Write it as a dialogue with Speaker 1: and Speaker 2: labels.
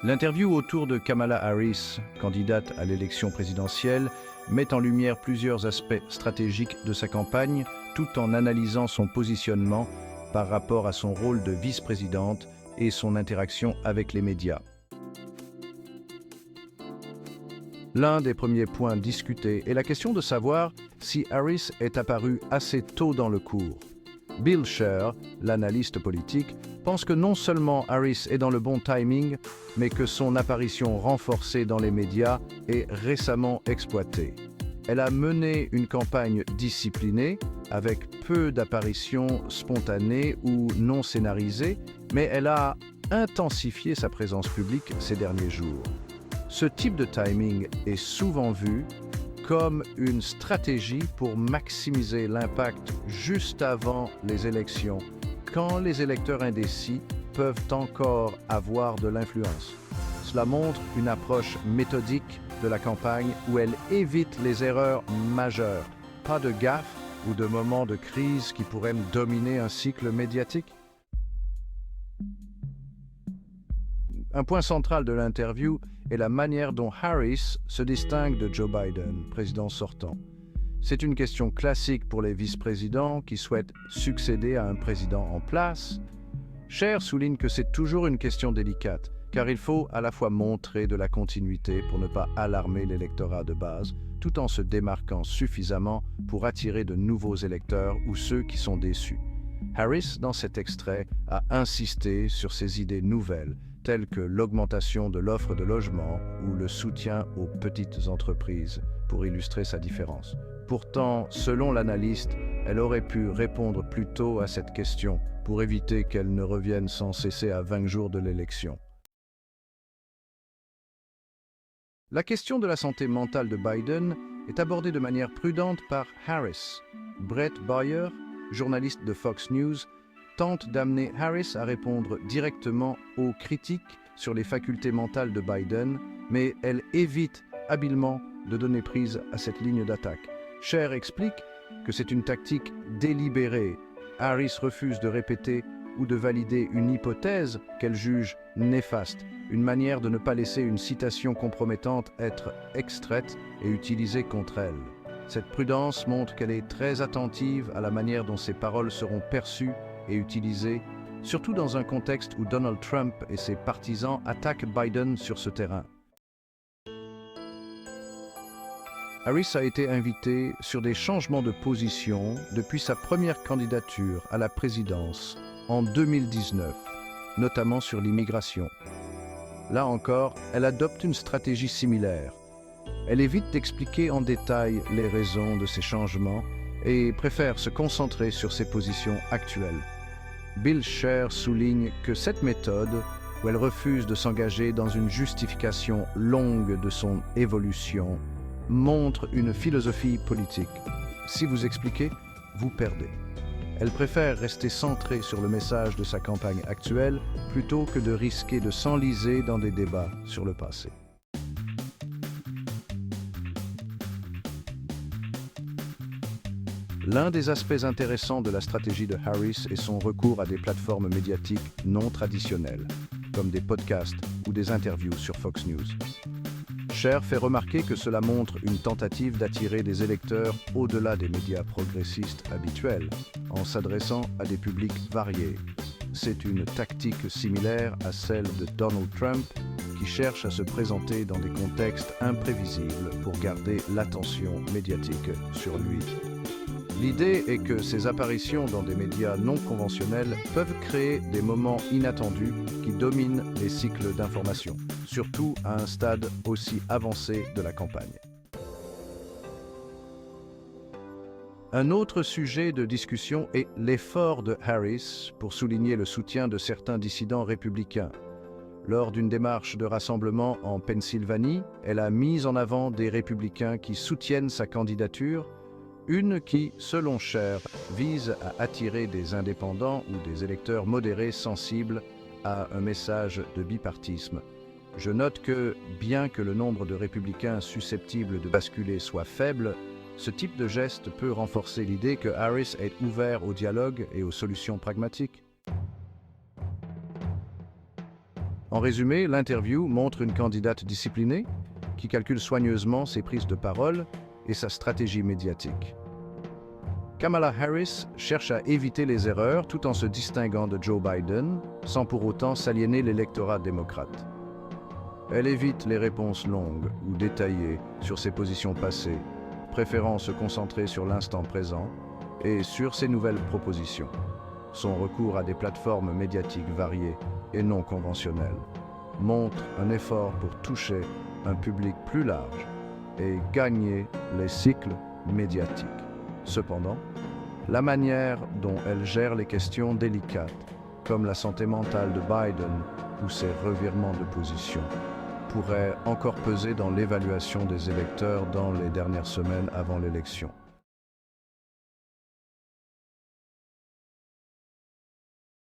Speaker 1: L'interview autour de Kamala Harris, candidate à l'élection présidentielle, met en lumière plusieurs aspects stratégiques de sa campagne, tout en analysant son positionnement par rapport à son rôle de vice-présidente et son interaction avec les médias. L'un des premiers points discutés est la question de savoir si Harris est apparue assez tôt dans le cours. Bill Scher, l'analyste politique, pense que non seulement Harris est dans le bon timing, mais que son apparition renforcée dans les médias est récemment exploitée. Elle a mené une campagne disciplinée, avec peu d'apparitions spontanées ou non scénarisées, mais elle a intensifié sa présence publique ces derniers jours. Ce type de timing est souvent vu comme une stratégie pour maximiser l'impact juste avant les élections, quand les électeurs indécis peuvent encore avoir de l'influence. Cela montre une approche méthodique de la campagne où elle évite les erreurs majeures, pas de gaffes ou de moments de crise qui pourraient dominer un cycle médiatique. Un point central de l'interview est la manière dont Harris se distingue de Joe Biden, président sortant. C'est une question classique pour les vice-présidents qui souhaitent succéder à un président en place. Scher souligne que c'est toujours une question délicate, car il faut à la fois montrer de la continuité pour ne pas alarmer l'électorat de base, tout en se démarquant suffisamment pour attirer de nouveaux électeurs ou ceux qui sont déçus. Harris, dans cet extrait, a insisté sur ses idées nouvelles, telles que l'augmentation de l'offre de logement ou le soutien aux petites entreprises, pour illustrer sa différence. Pourtant, selon l'analyste, elle aurait pu répondre plus tôt à cette question pour éviter qu'elle ne revienne sans cesser à 20 jours de l'élection. La question de la santé mentale de Biden est abordée de manière prudente par Harris. Brett Baier, journaliste de Fox News, tente d'amener Harris à répondre directement aux critiques sur les facultés mentales de Biden, mais elle évite habilement de donner prise à cette ligne d'attaque. Scher explique que c'est une tactique délibérée. Harris refuse de répéter ou de valider une hypothèse qu'elle juge néfaste, une manière de ne pas laisser une citation compromettante être extraite et utilisée contre elle. Cette prudence montre qu'elle est très attentive à la manière dont ses paroles seront perçues et utilisées, surtout dans un contexte où Donald Trump et ses partisans attaquent Biden sur ce terrain. Harris a été invitée sur des changements de position depuis sa première candidature à la présidence en 2019, notamment sur l'immigration. Là encore, elle adopte une stratégie similaire. Elle évite d'expliquer en détail les raisons de ces changements et préfère se concentrer sur ses positions actuelles. Bill Scher souligne que cette méthode, où elle refuse de s'engager dans une justification longue de son évolution, montre une philosophie politique. Si vous expliquez, vous perdez. Elle préfère rester centrée sur le message de sa campagne actuelle plutôt que de risquer de s'enliser dans des débats sur le passé. L'un des aspects intéressants de la stratégie de Harris est son recours à des plateformes médiatiques non traditionnelles, comme des podcasts ou des interviews sur Fox News. Scher fait remarquer que cela montre une tentative d'attirer des électeurs au-delà des médias progressistes habituels, en s'adressant à des publics variés. C'est une tactique similaire à celle de Donald Trump, qui cherche à se présenter dans des contextes imprévisibles pour garder l'attention médiatique sur lui. L'idée est que ces apparitions dans des médias non conventionnels peuvent créer des moments inattendus qui dominent les cycles d'information, surtout à un stade aussi avancé de la campagne. Un autre sujet de discussion est l'effort de Harris pour souligner le soutien de certains dissidents républicains. Lors d'une démarche de rassemblement en Pennsylvanie, elle a mis en avant des républicains qui soutiennent sa candidature, une qui, selon Scher, vise à attirer des indépendants ou des électeurs modérés sensibles à un message de bipartisme. Je note que, bien que le nombre de républicains susceptibles de basculer soit faible, ce type de geste peut renforcer l'idée que Harris est ouvert au dialogue et aux solutions pragmatiques. En résumé, l'interview montre une candidate disciplinée qui calcule soigneusement ses prises de parole et sa stratégie médiatique. Kamala Harris cherche à éviter les erreurs tout en se distinguant de Joe Biden, sans pour autant s'aliéner l'électorat démocrate. Elle évite les réponses longues ou détaillées sur ses positions passées, préférant se concentrer sur l'instant présent et sur ses nouvelles propositions. Son recours à des plateformes médiatiques variées et non conventionnelles montre un effort pour toucher un public plus large et gagner les cycles médiatiques. Cependant, la manière dont elle gère les questions délicates, comme la santé mentale de Biden ou ses revirements de position, pourrait encore peser dans l'évaluation des électeurs dans les dernières semaines avant l'élection.